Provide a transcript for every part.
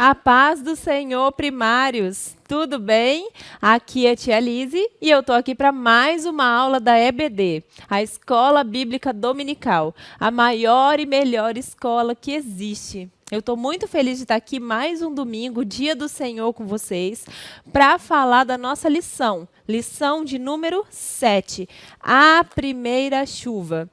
A paz do Senhor, primários. Tudo bem? Aqui é a Tia Lise e eu estou aqui para mais uma aula da EBD, a Escola Bíblica Dominical, a maior e melhor escola que existe. Eu estou muito feliz de estar aqui mais um domingo, Dia do Senhor, com vocês, para falar da nossa lição de número 7, a primeira chuva.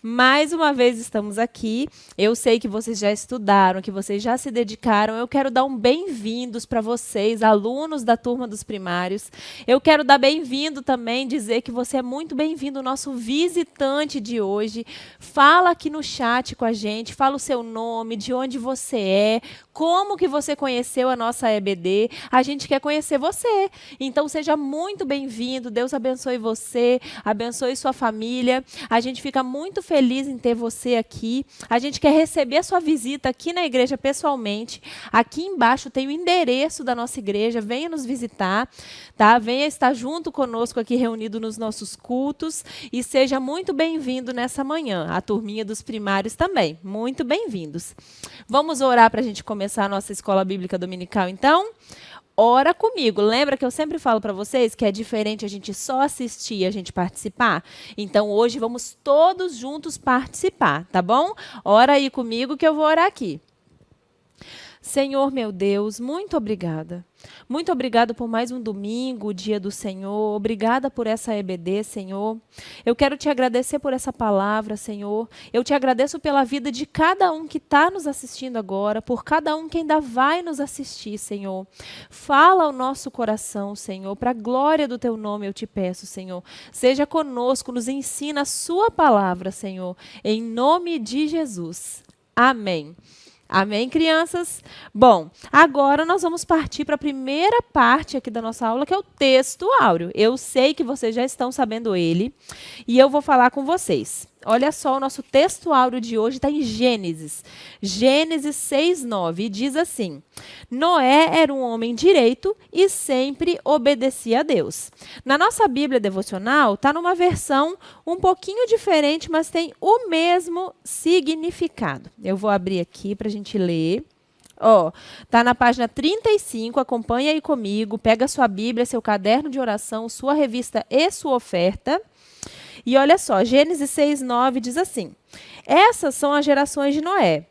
Mais uma vez estamos aqui. Eu sei que vocês já estudaram, que vocês já se dedicaram. Eu quero dar um bem-vindos para vocês, alunos da turma dos primários. Eu quero dar bem-vindo também, dizer que você é muito bem-vindo, nosso visitante de hoje. Fala aqui no chat com a gente, fala o seu nome, de onde você é, como que você conheceu a nossa EBD. A gente quer conhecer você. Então, seja muito bem-vindo. Deus abençoe você, abençoe sua família. A gente fica muito feliz em ter você aqui. A gente quer receber a sua visita aqui na igreja pessoalmente. Aqui embaixo tem o endereço da nossa igreja. Venha nos visitar, tá? Venha estar junto conosco aqui reunido nos nossos cultos e seja muito bem-vindo nessa manhã. A turminha dos primários também. Muito bem-vindos. Vamos orar para a gente começar a nossa escola bíblica dominical, então? Ora comigo. Lembra que eu sempre falo para vocês que é diferente a gente só assistir e a gente participar? Então, hoje vamos todos juntos participar, tá bom? Ora aí comigo que eu vou orar aqui. Senhor, meu Deus, muito obrigada. Muito obrigada por mais um domingo, o dia do Senhor. Obrigada por essa EBD, Senhor. Eu quero te agradecer por essa palavra, Senhor. Eu te agradeço pela vida de cada um que está nos assistindo agora, por cada um que ainda vai nos assistir, Senhor. Fala ao nosso coração, Senhor, para a glória do teu nome eu te peço, Senhor. Seja conosco, nos ensina a sua palavra, Senhor, em nome de Jesus. Amém. Amém, crianças? Bom, agora nós vamos partir para a primeira parte aqui da nossa aula, que é o texto áureo. Eu sei que vocês já estão sabendo ele e eu vou falar com vocês. Olha só, o nosso texto áureo de hoje está em Gênesis. Gênesis 6:9, e diz assim: Noé era um homem direito e sempre obedecia a Deus. Na nossa Bíblia devocional, está numa versão um pouquinho diferente, mas tem o mesmo significado. Eu vou abrir aqui para a gente ler. Ó, tá na página 35, acompanha aí comigo, pega sua Bíblia, seu caderno de oração, sua revista e sua oferta. E olha só, Gênesis 6:9 diz assim: Essas são as gerações de Noé.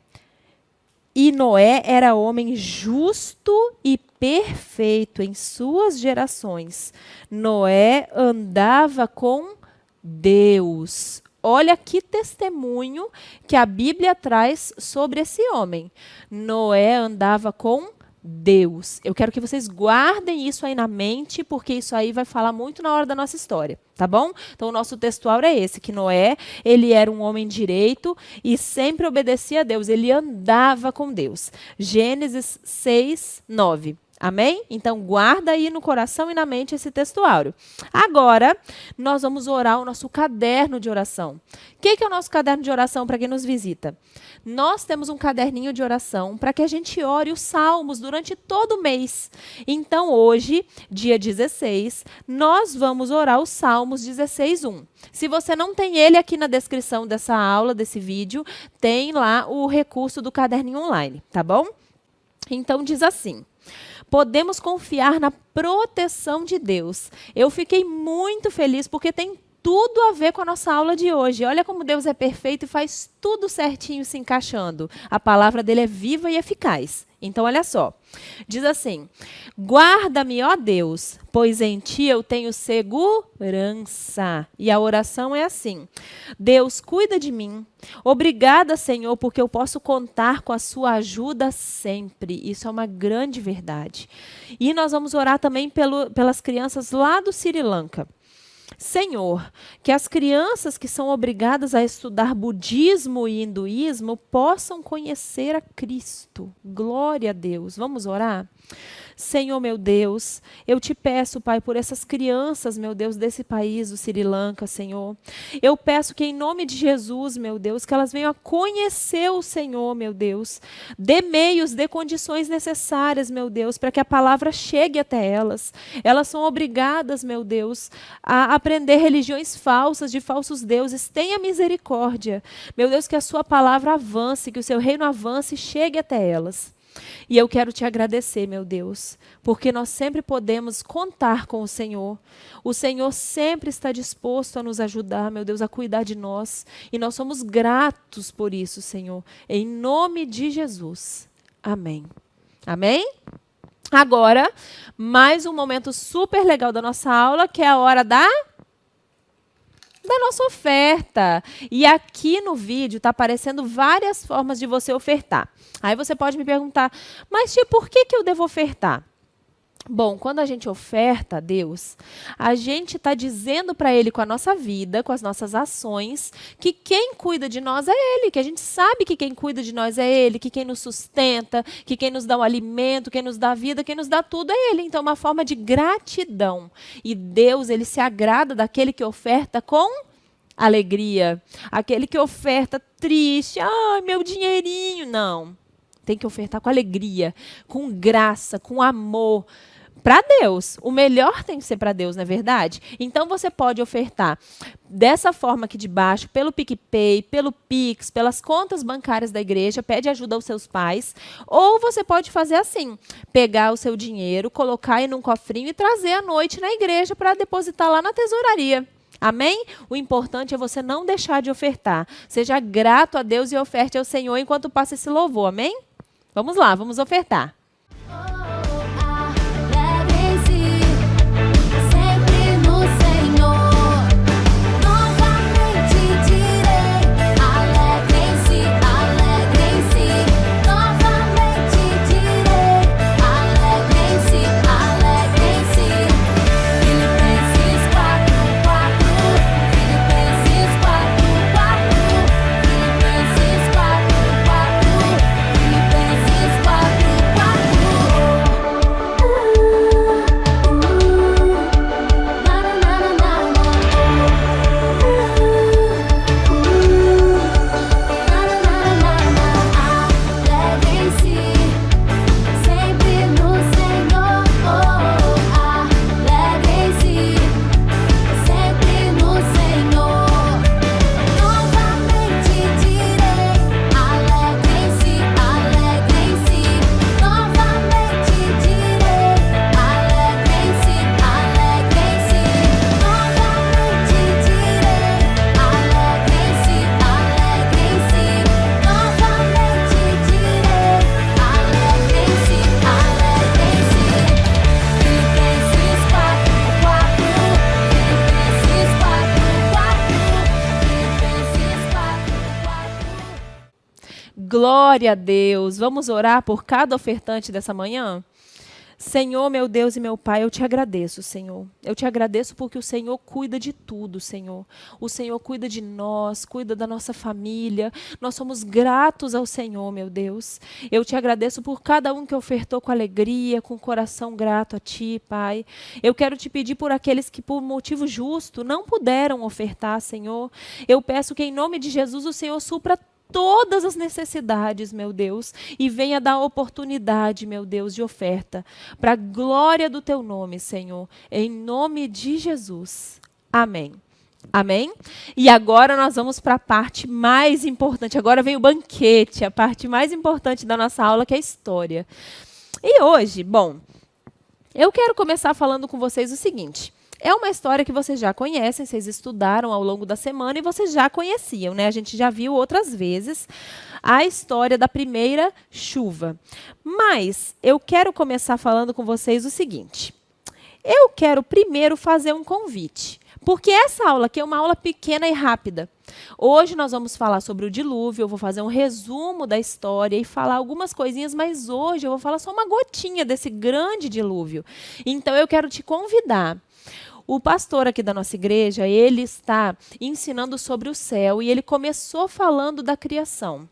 E Noé era homem justo e perfeito em suas gerações. Noé andava com Deus. Olha que testemunho que a Bíblia traz sobre esse homem. Noé andava com Deus. Eu quero que vocês guardem isso aí na mente, porque isso aí vai falar muito na hora da nossa história, tá bom? Então, o nosso textual é esse, que Noé, ele era um homem direito e sempre obedecia a Deus. Ele andava com Deus. Gênesis 6:9. Amém? Então, guarda aí no coração e na mente esse texto áureo. Agora, nós vamos orar o nosso caderno de oração. O que é o nosso caderno de oração para quem nos visita? Nós temos um caderninho de oração para que a gente ore os salmos durante todo o mês. Então, hoje, dia 16, nós vamos orar os salmos 16:1. Se você não tem ele aqui na descrição dessa aula, desse vídeo, tem lá o recurso do caderninho online, tá bom? Então, diz assim: Podemos confiar na proteção de Deus. Eu fiquei muito feliz porque tem tudo a ver com a nossa aula de hoje. Olha como Deus é perfeito e faz tudo certinho se encaixando. A palavra dele é viva e eficaz. Então, olha só. Diz assim: Guarda-me, ó Deus, pois em ti eu tenho segurança. E a oração é assim: Deus, cuida de mim. Obrigada, Senhor, porque eu posso contar com a sua ajuda sempre. Isso é uma grande verdade. E nós vamos orar também pelas crianças lá do Sri Lanka. Senhor, que as crianças que são obrigadas a estudar budismo e hinduísmo possam conhecer a Cristo. Glória a Deus. Vamos orar? Senhor, meu Deus, eu te peço, Pai, por essas crianças, meu Deus, desse país, do Sri Lanka, Senhor. Eu peço que, em nome de Jesus, meu Deus, que elas venham a conhecer o Senhor, meu Deus. Dê meios, dê condições necessárias, meu Deus, para que a palavra chegue até elas. Elas são obrigadas, meu Deus, a aprender religiões falsas, de falsos deuses. Tenha misericórdia. Meu Deus, que a sua palavra avance, que o seu reino avance e chegue até elas. E eu quero te agradecer, meu Deus, porque nós sempre podemos contar com o Senhor. O Senhor sempre está disposto a nos ajudar, meu Deus, a cuidar de nós. E nós somos gratos por isso, Senhor. Em nome de Jesus. Amém. Amém? Agora, mais um momento super legal da nossa aula, que é a hora da nossa oferta. E aqui no vídeo está aparecendo várias formas de você ofertar. Aí você pode me perguntar, mas tia, por que eu devo ofertar? Bom, quando a gente oferta a Deus, a gente está dizendo para Ele com a nossa vida, com as nossas ações, que quem cuida de nós é Ele, que a gente sabe que quem cuida de nós é Ele, que quem nos sustenta, que quem nos dá o alimento, quem nos dá a vida, quem nos dá tudo é Ele. Então, é uma forma de gratidão. E Deus, Ele se agrada daquele que oferta com alegria. Aquele que oferta triste, meu dinheirinho. Não. Tem que ofertar com alegria, com graça, com amor. Para Deus. O melhor tem que ser para Deus, não é verdade? Então, você pode ofertar dessa forma aqui de baixo, pelo PicPay, pelo Pix, pelas contas bancárias da igreja, pede ajuda aos seus pais. Ou você pode fazer assim, pegar o seu dinheiro, colocar em um cofrinho e trazer à noite na igreja para depositar lá na tesouraria. Amém? O importante é você não deixar de ofertar. Seja grato a Deus e oferte ao Senhor enquanto passa esse louvor. Amém? Vamos lá, vamos ofertar. Glória a Deus. Vamos orar por cada ofertante dessa manhã? Senhor, meu Deus e meu Pai, eu te agradeço, Senhor. Eu te agradeço porque o Senhor cuida de tudo, Senhor. O Senhor cuida de nós, cuida da nossa família. Nós somos gratos ao Senhor, meu Deus. Eu te agradeço por cada um que ofertou com alegria, com coração grato a Ti, Pai. Eu quero te pedir por aqueles que, por motivo justo, não puderam ofertar, Senhor. Eu peço que, em nome de Jesus, o Senhor supra todas as necessidades, meu Deus, e venha dar oportunidade, meu Deus, de oferta, para a glória do Teu nome, Senhor, em nome de Jesus. Amém. Amém? E agora nós vamos para a parte mais importante. Agora vem o banquete, a parte mais importante da nossa aula, que é a história. E hoje, bom, eu quero começar falando com vocês o seguinte. É uma história que vocês já conhecem, vocês estudaram ao longo da semana e vocês já conheciam, né? A gente já viu outras vezes a história da primeira chuva. Mas eu quero começar falando com vocês o seguinte. Eu quero primeiro fazer um convite, porque essa aula aqui é uma aula pequena e rápida. Hoje nós vamos falar sobre o dilúvio, eu vou fazer um resumo da história e falar algumas coisinhas, mas hoje eu vou falar só uma gotinha desse grande dilúvio. Então eu quero te convidar. O pastor aqui da nossa igreja, ele está ensinando sobre o céu e ele começou falando da criação.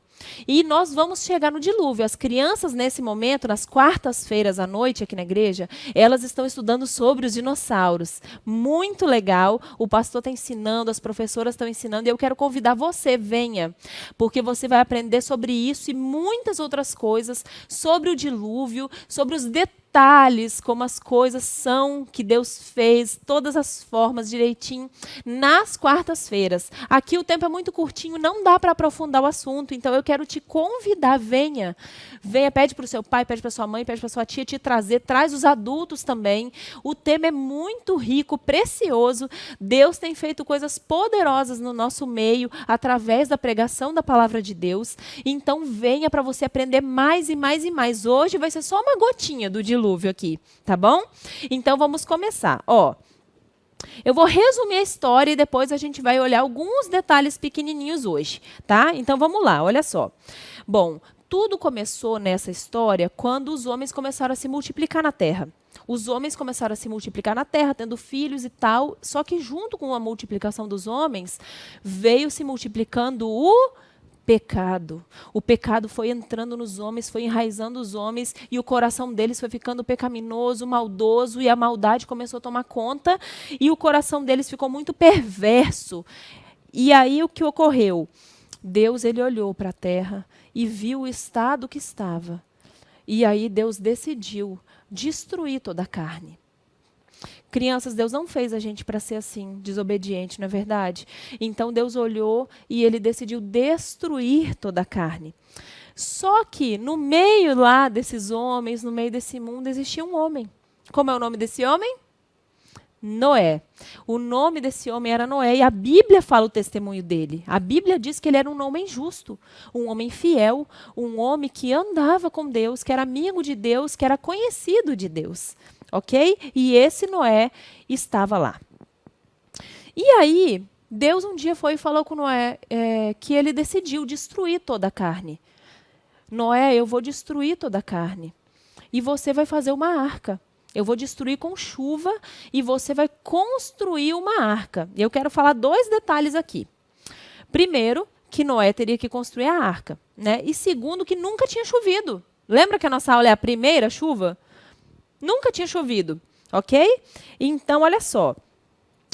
E nós vamos chegar no dilúvio. As crianças, nesse momento, nas quartas-feiras à noite aqui na igreja, elas estão estudando sobre os dinossauros. Muito legal. O pastor está ensinando, as professoras estão ensinando, e eu quero convidar você, venha, porque você vai aprender sobre isso e muitas outras coisas, sobre o dilúvio, sobre os detalhes detalhes, como as coisas são que Deus fez, todas as formas direitinho, nas quartas-feiras. Aqui o tempo é muito curtinho, não dá para aprofundar o assunto, então eu quero te convidar, venha, pede para o seu pai, pede para sua mãe, pede para sua tia te trazer, traz os adultos também. O tema é muito rico, precioso. Deus tem feito coisas poderosas no nosso meio, através da pregação da palavra de Deus. Então venha para você aprender mais e mais e mais. Hoje vai ser só uma gotinha do dilúvio aqui, tá bom? Então vamos começar. Eu vou resumir a história e depois a gente vai olhar alguns detalhes pequenininhos hoje, tá? Então vamos lá, olha só. Bom, tudo começou nessa história quando os homens começaram a se multiplicar na terra. Os homens começaram a se multiplicar na terra, tendo filhos e tal, só que junto com a multiplicação dos homens, veio se multiplicando o pecado. O pecado foi entrando nos homens, foi enraizando os homens, e o coração deles foi ficando pecaminoso, maldoso, e a maldade começou a tomar conta, e o coração deles ficou muito perverso. E aí o que ocorreu? Deus, ele olhou para a terra e viu o estado que estava. E aí Deus decidiu destruir toda a carne. Crianças, Deus não fez a gente para ser assim, desobediente, não é verdade? Então Deus olhou e ele decidiu destruir toda a carne. Só que no meio lá desses homens, no meio desse mundo, existia um homem. Como é o nome desse homem? Noé. O nome desse homem era Noé e a Bíblia fala o testemunho dele. A Bíblia diz que ele era um homem justo, um homem fiel, um homem que andava com Deus, que era amigo de Deus, que era conhecido de Deus. Ok? E esse Noé estava lá. E aí, Deus um dia foi e falou com Noé que ele decidiu destruir toda a carne. Noé, eu vou destruir toda a carne. E você vai fazer uma arca. Eu vou destruir com chuva e você vai construir uma arca. E eu quero falar 2 detalhes aqui. Primeiro, que Noé teria que construir a arca, né? E segundo, que nunca tinha chovido. Lembra que a nossa aula é a primeira chuva? Nunca tinha chovido, ok? Então, olha só.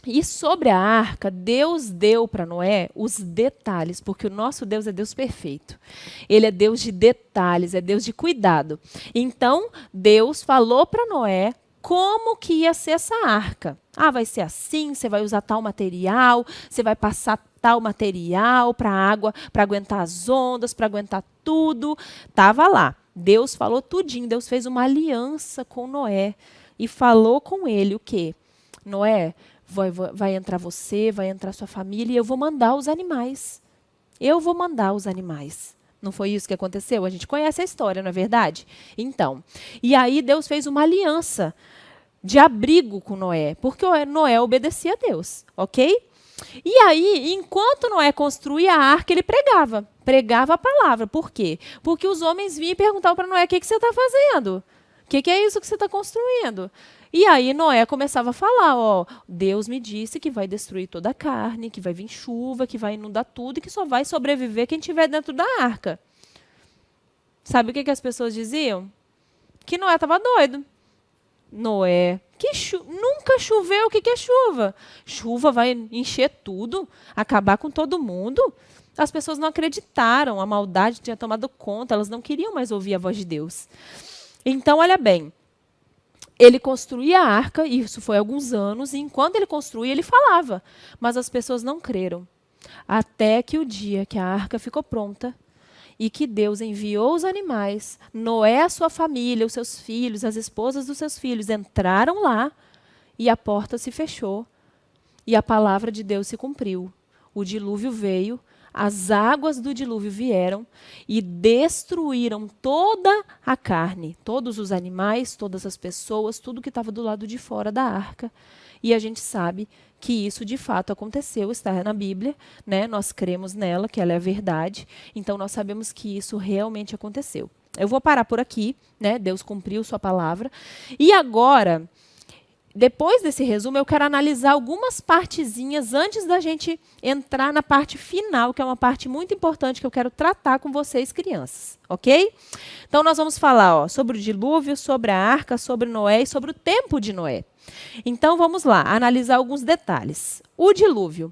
E sobre a arca, Deus deu para Noé os detalhes, porque o nosso Deus é Deus perfeito. Ele é Deus de detalhes, é Deus de cuidado. Então, Deus falou para Noé como que ia ser essa arca. Vai ser assim, você vai usar tal material, você vai passar tal material para a água, para aguentar as ondas, para aguentar tudo. Estava lá. Deus falou tudinho, Deus fez uma aliança com Noé e falou com ele o quê? Noé, vai entrar você, vai entrar sua família e eu vou mandar os animais. Eu vou mandar os animais. Não foi isso que aconteceu? A gente conhece a história, não é verdade? Então, e aí Deus fez uma aliança de abrigo com Noé, porque Noé obedecia a Deus, ok? E aí, enquanto Noé construía a arca, ele pregava a palavra. Por quê? Porque os homens vinham e perguntavam para Noé, o que você está fazendo? O que é isso que você está construindo? E aí Noé começava a falar, Deus me disse que vai destruir toda a carne, que vai vir chuva, que vai inundar tudo e que só vai sobreviver quem estiver dentro da arca. Sabe o que as pessoas diziam? Que Noé estava doido. Noé, nunca choveu, o que é chuva? Chuva vai encher tudo, acabar com todo mundo? As pessoas não acreditaram, a maldade tinha tomado conta, elas não queriam mais ouvir a voz de Deus. Então, olha bem, ele construía a arca, e isso foi há alguns anos, e enquanto ele construía, ele falava, mas as pessoas não creram. Até que o dia que a arca ficou pronta, e que Deus enviou os animais, Noé, a sua família, os seus filhos, as esposas dos seus filhos entraram lá e a porta se fechou e a palavra de Deus se cumpriu. O dilúvio veio, as águas do dilúvio vieram e destruíram toda a carne, todos os animais, todas as pessoas, tudo que estava do lado de fora da arca. E a gente sabe que isso de fato aconteceu, está na Bíblia, né? Nós cremos nela, que ela é a verdade, então nós sabemos que isso realmente aconteceu. Eu vou parar por aqui, né? Deus cumpriu sua palavra. E agora, depois desse resumo, eu quero analisar algumas partezinhas antes da gente entrar na parte final, que é uma parte muito importante que eu quero tratar com vocês, crianças, ok? Então nós vamos falar sobre o dilúvio, sobre a arca, sobre Noé e sobre o tempo de Noé. Então, vamos lá, analisar alguns detalhes. O dilúvio.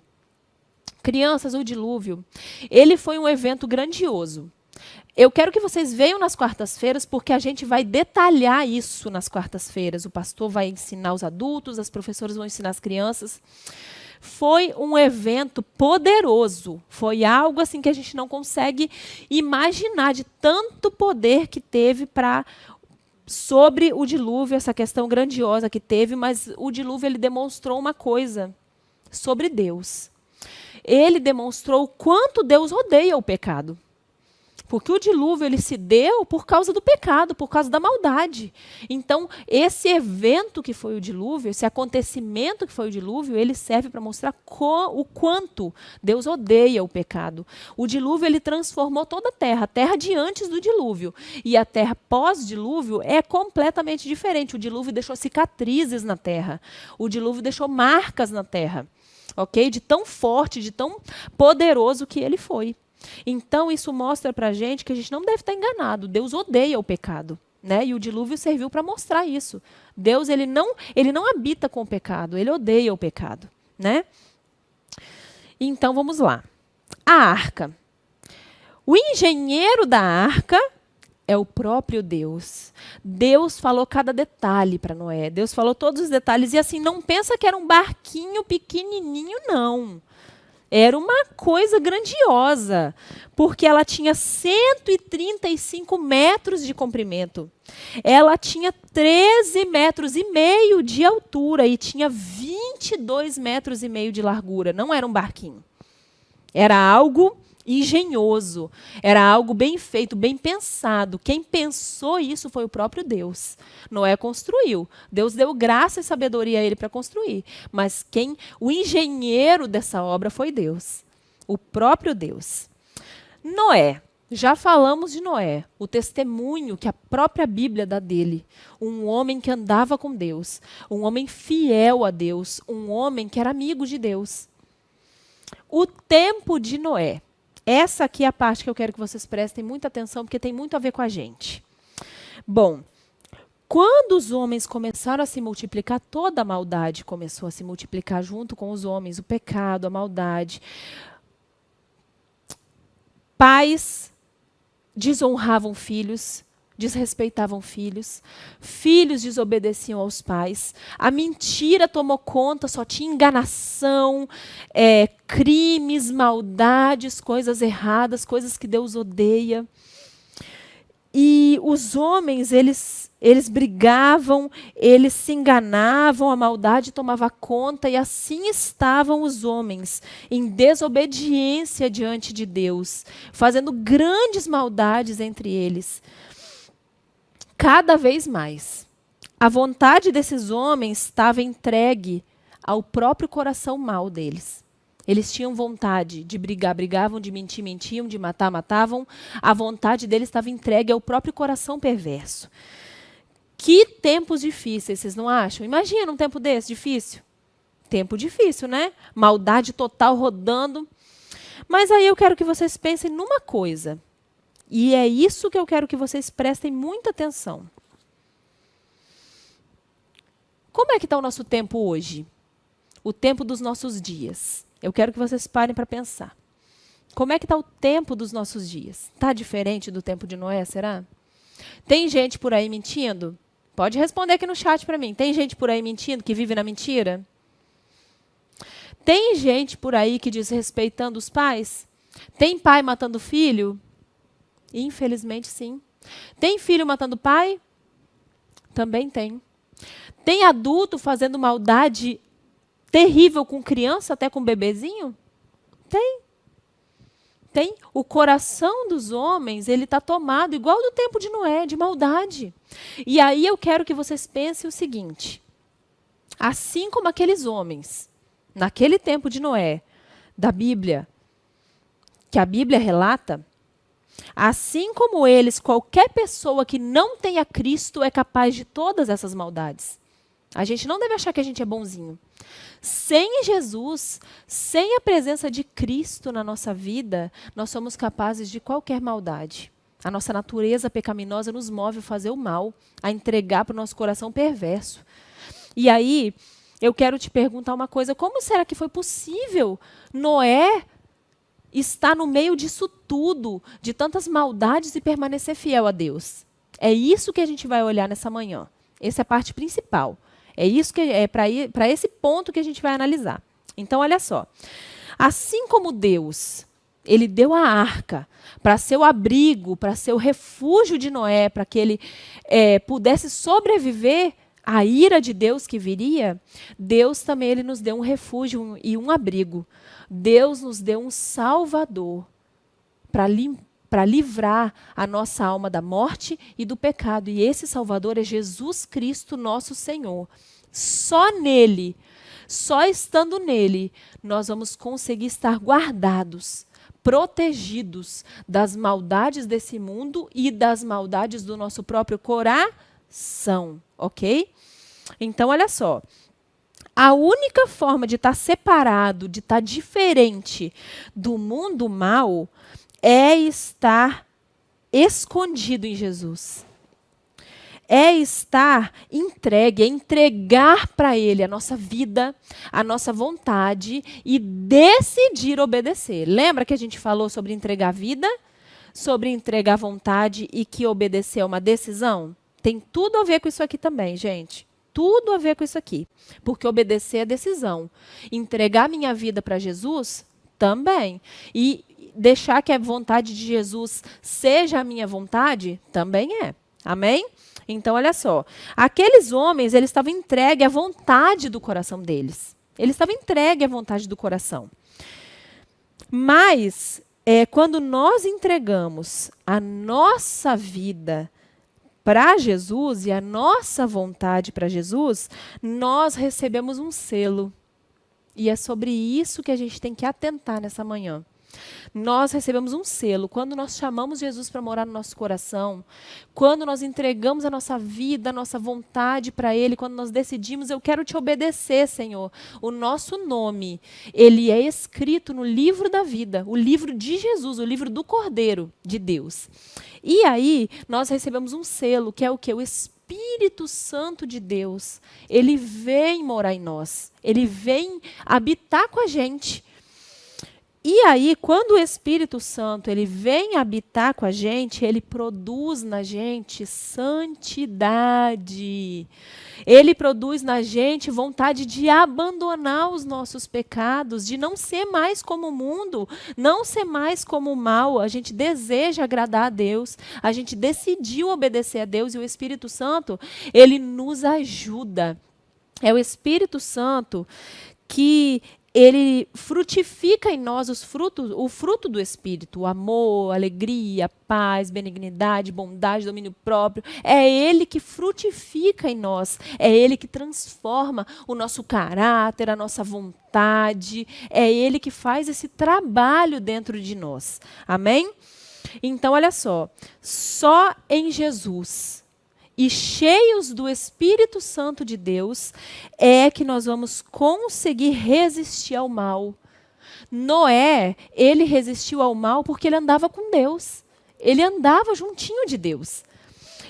Crianças, o dilúvio, ele foi um evento grandioso. Eu quero que vocês venham nas quartas-feiras, porque a gente vai detalhar isso nas quartas-feiras. O pastor vai ensinar os adultos, as professoras vão ensinar as crianças. Foi um evento poderoso. Foi algo assim que a gente não consegue imaginar de tanto poder que teve sobre o dilúvio, essa questão grandiosa que teve, mas o dilúvio ele demonstrou uma coisa sobre Deus. Ele demonstrou o quanto Deus odeia o pecado. Porque o dilúvio ele se deu por causa do pecado, por causa da maldade. Então, esse evento que foi o dilúvio, esse acontecimento que foi o dilúvio, ele serve para mostrar o quanto Deus odeia o pecado. O dilúvio ele transformou toda a terra de antes do dilúvio. E a terra pós-dilúvio é completamente diferente. O dilúvio deixou cicatrizes na terra. O dilúvio deixou marcas na terra. Ok? De tão forte, de tão poderoso que ele foi. Então, isso mostra para a gente que a gente não deve estar enganado. Deus odeia o pecado. Né? E o dilúvio serviu para mostrar isso. Deus ele não habita com o pecado, ele odeia o pecado. Né? Então, vamos lá. A arca. O engenheiro da arca é o próprio Deus. Deus falou cada detalhe para Noé. Deus falou todos os detalhes. E assim, não pensa que era um barquinho pequenininho, não. Era uma coisa grandiosa, porque ela tinha 135 metros de comprimento. Ela tinha 13,5 metros de altura e tinha 22,5 metros de largura. Não era um barquinho. Era algo engenhoso, era algo bem feito, bem pensado. Quem pensou isso foi o próprio Deus. Noé construiu. Deus deu graça e sabedoria a ele para construir. Mas o engenheiro dessa obra foi Deus. O próprio Deus. Noé. Já falamos de Noé, o testemunho que a própria Bíblia dá dele. Um homem que andava com Deus, um homem fiel a Deus, um homem que era amigo de Deus. O tempo de Noé. Essa aqui é a parte que eu quero que vocês prestem muita atenção, porque tem muito a ver com a gente. Bom, quando os homens começaram a se multiplicar, toda a maldade começou a se multiplicar junto com os homens, o pecado, a maldade. Pais desonravam filhos, desrespeitavam filhos, filhos desobedeciam aos pais, a mentira tomou conta, só tinha enganação, crimes, maldades, coisas erradas, coisas que Deus odeia. E os homens, eles brigavam, eles se enganavam, a maldade tomava conta, e assim estavam os homens, em desobediência diante de Deus, fazendo grandes maldades entre eles. Cada vez mais. A vontade desses homens estava entregue ao próprio coração mau deles. Eles tinham vontade de brigar, brigavam, de mentir, mentiam, de matar, matavam. A vontade deles estava entregue ao próprio coração perverso. Que tempos difíceis, vocês não acham? Imagina um tempo desse, difícil. Tempo difícil, né? Maldade total rodando. Mas aí eu quero que vocês pensem numa coisa. E é isso que eu quero que vocês prestem muita atenção. Como é que está o nosso tempo hoje? O tempo dos nossos dias. Eu quero que vocês parem para pensar. Como é que está o tempo dos nossos dias? Está diferente do tempo de Noé, será? Tem gente por aí mentindo? Pode responder aqui no chat para mim. Tem gente por aí mentindo, que vive na mentira? Tem gente por aí que desrespeitando os pais? Tem pai matando filho? Infelizmente, sim. Tem filho matando pai? Também tem. Tem adulto fazendo maldade terrível com criança, até com bebezinho? Tem. Tem. O coração dos homens, ele está tomado, igual do tempo de Noé, de maldade. E aí eu quero que vocês pensem o seguinte. Assim como aqueles homens, naquele tempo de Noé, da Bíblia, que a Bíblia relata, assim como eles, qualquer pessoa que não tenha Cristo é capaz de todas essas maldades. A gente não deve achar que a gente é bonzinho. Sem Jesus, sem a presença de Cristo na nossa vida, nós somos capazes de qualquer maldade. A nossa natureza pecaminosa nos move a fazer o mal, a entregar para o nosso coração perverso. E aí, eu quero te perguntar uma coisa. Como será que foi possível Noé estar no meio disso tudo, de tantas maldades e permanecer fiel a Deus? É isso que a gente vai olhar nessa manhã. Essa é a parte principal. É isso que é para esse ponto que a gente vai analisar. Então, olha só. Assim como Deus, ele deu a arca para ser o abrigo, para ser o refúgio de Noé, para que ele pudesse sobreviver à ira de Deus que viria, Deus também ele nos deu um refúgio e um abrigo. Deus nos deu um Salvador para livrar a nossa alma da morte e do pecado. E esse Salvador é Jesus Cristo, nosso Senhor. Só nele, só estando nele, nós vamos conseguir estar guardados, protegidos das maldades desse mundo e das maldades do nosso próprio coração, ok? Então, olha só. A única forma de estar separado, de estar diferente do mundo mal, é estar escondido em Jesus. É estar entregue, é entregar para Ele a nossa vida, a nossa vontade e decidir obedecer. Lembra que a gente falou sobre entregar a vida, sobre entregar a vontade e que obedecer é uma decisão? Tem tudo a ver com isso aqui também, gente. Tudo a ver com isso aqui. Porque obedecer é decisão. Entregar minha vida para Jesus, também. E deixar que a vontade de Jesus seja a minha vontade, também é. Amém? Então, olha só. Aqueles homens, eles estavam entregues à vontade do coração deles. Eles estavam entregues à vontade do coração. Mas, quando nós entregamos a nossa vida para Jesus e a nossa vontade para Jesus, nós recebemos um selo. E é sobre isso que a gente tem que atentar nessa manhã. Nós recebemos um selo. Quando nós chamamos Jesus para morar no nosso coração, quando nós entregamos a nossa vida, a nossa vontade para Ele, quando nós decidimos, eu quero te obedecer, Senhor. O nosso nome, ele é escrito no livro da vida, o livro de Jesus, o livro do Cordeiro de Deus. E aí, nós recebemos um selo, que é o quê? O Espírito Santo de Deus. Ele vem morar em nós. Ele vem habitar com a gente. E aí, quando o Espírito Santo ele vem habitar com a gente, ele produz na gente santidade. Ele produz na gente vontade de abandonar os nossos pecados, de não ser mais como o mundo, não ser mais como o mal. A gente deseja agradar a Deus, a gente decidiu obedecer a Deus e o Espírito Santo, ele nos ajuda. É o Espírito Santo que ele frutifica em nós o fruto do Espírito, o amor, alegria, paz, benignidade, bondade, domínio próprio. É Ele que frutifica em nós, é Ele que transforma o nosso caráter, a nossa vontade, é Ele que faz esse trabalho dentro de nós. Amém? Então, olha só em Jesus e cheios do Espírito Santo de Deus, é que nós vamos conseguir resistir ao mal. Noé, ele resistiu ao mal porque ele andava com Deus. Ele andava juntinho de Deus.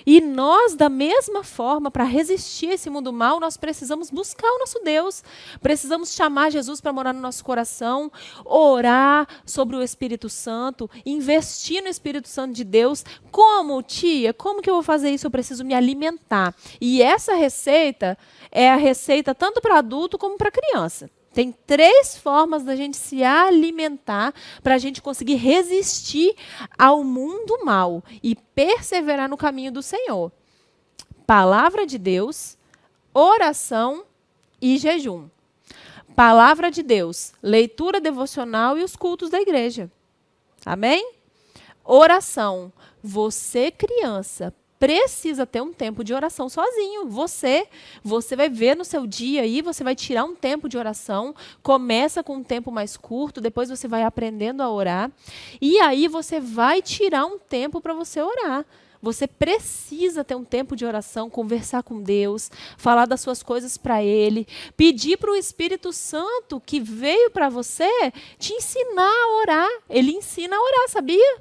E nós, da mesma forma, para resistir a esse mundo mal, nós precisamos buscar o nosso Deus. Precisamos chamar Jesus para morar no nosso coração, orar sobre o Espírito Santo, investir no Espírito Santo de Deus. Como, tia? Como que eu vou fazer isso? Eu preciso me alimentar. E essa receita é a receita tanto para adulto como para criança. Tem 3 formas da gente se alimentar para a gente conseguir resistir ao mundo mal e perseverar no caminho do Senhor. Palavra de Deus, oração e jejum. Palavra de Deus, leitura devocional e os cultos da igreja. Amém? Oração. Você, criança, precisa ter um tempo de oração sozinho. Você vai ver no seu dia aí, você vai tirar um tempo de oração, começa com um tempo mais curto, depois você vai aprendendo a orar, e aí você vai tirar um tempo para você orar. Você precisa ter um tempo de oração, conversar com Deus, falar das suas coisas para Ele, pedir para o Espírito Santo que veio para você te ensinar a orar. Ele ensina a orar, sabia?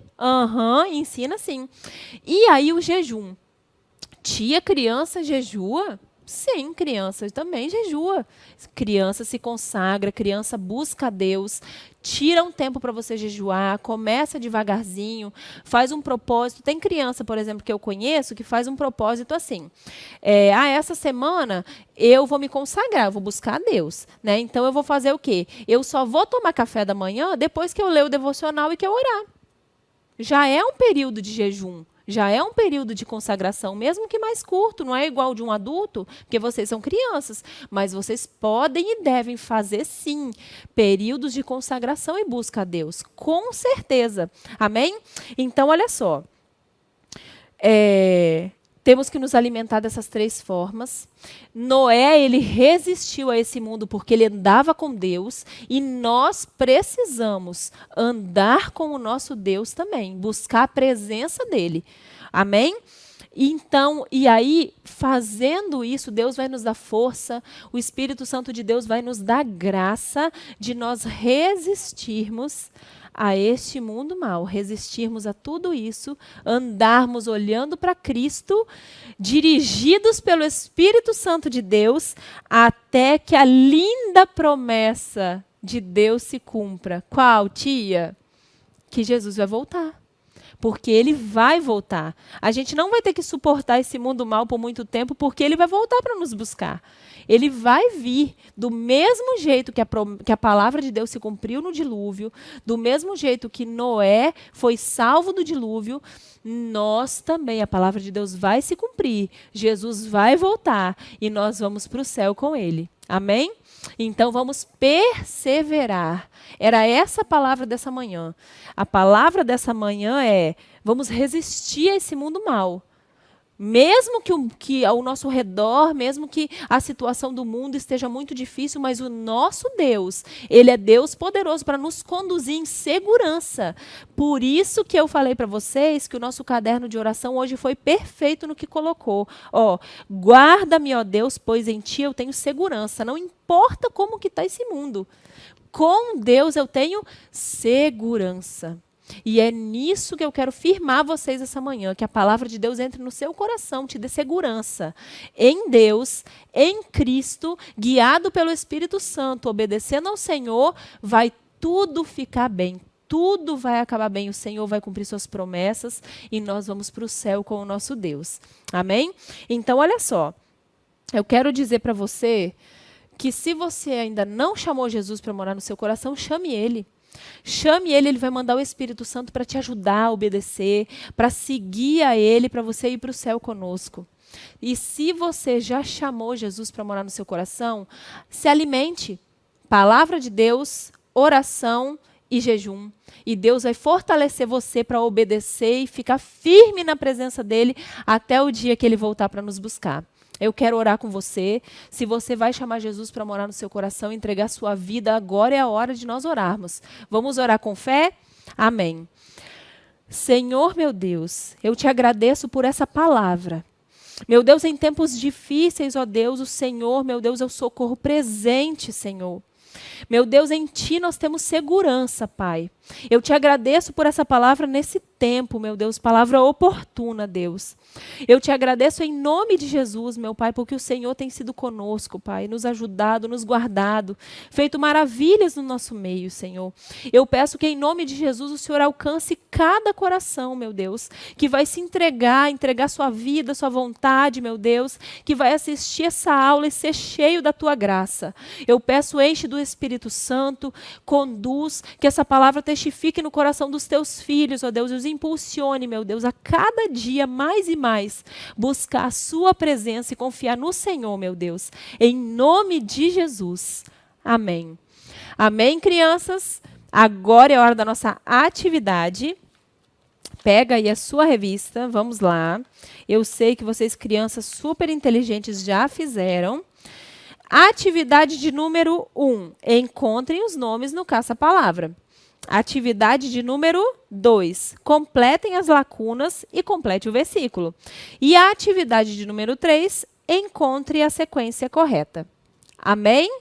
Ensina sim. E aí o jejum. Tia, criança jejua? Sim, criança também jejua. Criança se consagra, criança busca a Deus, tira um tempo para você jejuar, começa devagarzinho, faz um propósito. Tem criança, por exemplo, que eu conheço, que faz um propósito assim. Essa semana eu vou me consagrar, eu vou buscar a Deus, né? Então eu vou fazer o quê? Eu só vou tomar café da manhã depois que eu ler o devocional e que eu orar. Já é um período de jejum. Já é um período de consagração, mesmo que mais curto, não é igual de um adulto, porque vocês são crianças, mas vocês podem e devem fazer, sim, períodos de consagração e busca a Deus, com certeza. Amém? Então, olha só. Temos que nos alimentar dessas 3 formas. Noé, ele resistiu a esse mundo porque ele andava com Deus e nós precisamos andar com o nosso Deus também, buscar a presença dele. Amém? Então, e aí, fazendo isso, Deus vai nos dar força, o Espírito Santo de Deus vai nos dar graça de nós resistirmos a este mundo mal, resistirmos a tudo isso, andarmos olhando para Cristo, dirigidos pelo Espírito Santo de Deus, até que a linda promessa de Deus se cumpra. Qual, tia? Que Jesus vai voltar. Porque ele vai voltar. A gente não vai ter que suportar esse mundo mal por muito tempo, porque ele vai voltar para nos buscar. Ele vai vir do mesmo jeito que a palavra de Deus se cumpriu no dilúvio, do mesmo jeito que Noé foi salvo do dilúvio, nós também, a palavra de Deus vai se cumprir. Jesus vai voltar e nós vamos para o céu com ele. Amém? Então vamos perseverar. Era essa a palavra dessa manhã. A palavra dessa manhã é: vamos resistir a esse mundo mal. Mesmo que ao nosso redor, mesmo que a situação do mundo esteja muito difícil, mas o nosso Deus, ele é Deus poderoso para nos conduzir em segurança. Por isso que eu falei para vocês que o nosso caderno de oração hoje foi perfeito no que colocou. Guarda-me, ó Deus, pois em ti eu tenho segurança. Não importa como que está esse mundo. Com Deus eu tenho segurança. E é nisso que eu quero firmar vocês essa manhã, que a palavra de Deus entre no seu coração, te dê segurança. Em Deus, em Cristo, guiado pelo Espírito Santo, obedecendo ao Senhor, vai tudo ficar bem. Tudo vai acabar bem. O Senhor vai cumprir suas promessas e nós vamos para o céu com o nosso Deus. Amém? Então, olha só. Eu quero dizer para você que se você ainda não chamou Jesus para morar no seu coração, chame Ele. Chame Ele, Ele vai mandar o Espírito Santo para te ajudar a obedecer, para seguir a Ele, para você ir para o céu conosco. E se você já chamou Jesus para morar no seu coração, se alimente. Palavra de Deus, oração e jejum. E Deus vai fortalecer você para obedecer e ficar firme na presença dEle até o dia que Ele voltar para nos buscar. Eu quero orar com você. Se você vai chamar Jesus para morar no seu coração, entregar sua vida, agora é a hora de nós orarmos. Vamos orar com fé? Amém. Senhor, meu Deus, eu te agradeço por essa palavra. Meu Deus, em tempos difíceis, ó Deus, o Senhor, meu Deus, é o socorro presente, Senhor. Meu Deus, em Ti nós temos segurança, Pai. Eu te agradeço por essa palavra nesse tempo, meu Deus, palavra oportuna, Deus. Eu te agradeço em nome de Jesus, meu Pai, porque o Senhor tem sido conosco, Pai, nos ajudado, nos guardado, feito maravilhas no nosso meio, Senhor. Eu peço que em nome de Jesus o Senhor alcance cada coração, meu Deus, que vai se entregar sua vida, sua vontade, meu Deus, que vai assistir essa aula e ser cheio da Tua graça. Eu peço, enche do Espírito Santo, conduz, que essa palavra testifique no coração dos Teus filhos, ó Deus, e os impulsione, meu Deus, a cada dia mais e mais, buscar a Sua presença e confiar no Senhor, meu Deus, em nome de Jesus. Amém. Amém, crianças? Agora é a hora da nossa atividade. Pega aí a sua revista, vamos lá. Eu sei que vocês, crianças super inteligentes, já fizeram. Atividade de número 1. Encontrem os nomes no caça-palavra. Atividade de número 2. Completem as lacunas e complete o versículo. E a atividade de número 3. Encontre a sequência correta. Amém?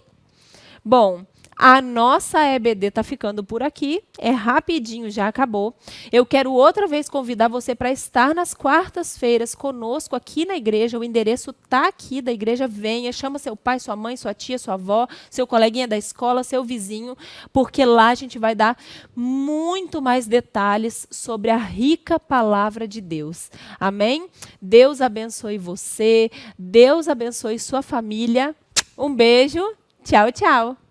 Bom, A nossa EBD está ficando por aqui. É rapidinho, já acabou. Eu quero outra vez convidar você para estar nas quartas-feiras conosco aqui na igreja. O endereço está aqui da igreja. Venha, chama seu pai, sua mãe, sua tia, sua avó, seu coleguinha da escola, seu vizinho, porque lá a gente vai dar muito mais detalhes sobre a rica palavra de Deus. Amém? Deus abençoe você. Deus abençoe sua família. Um beijo. Tchau, tchau.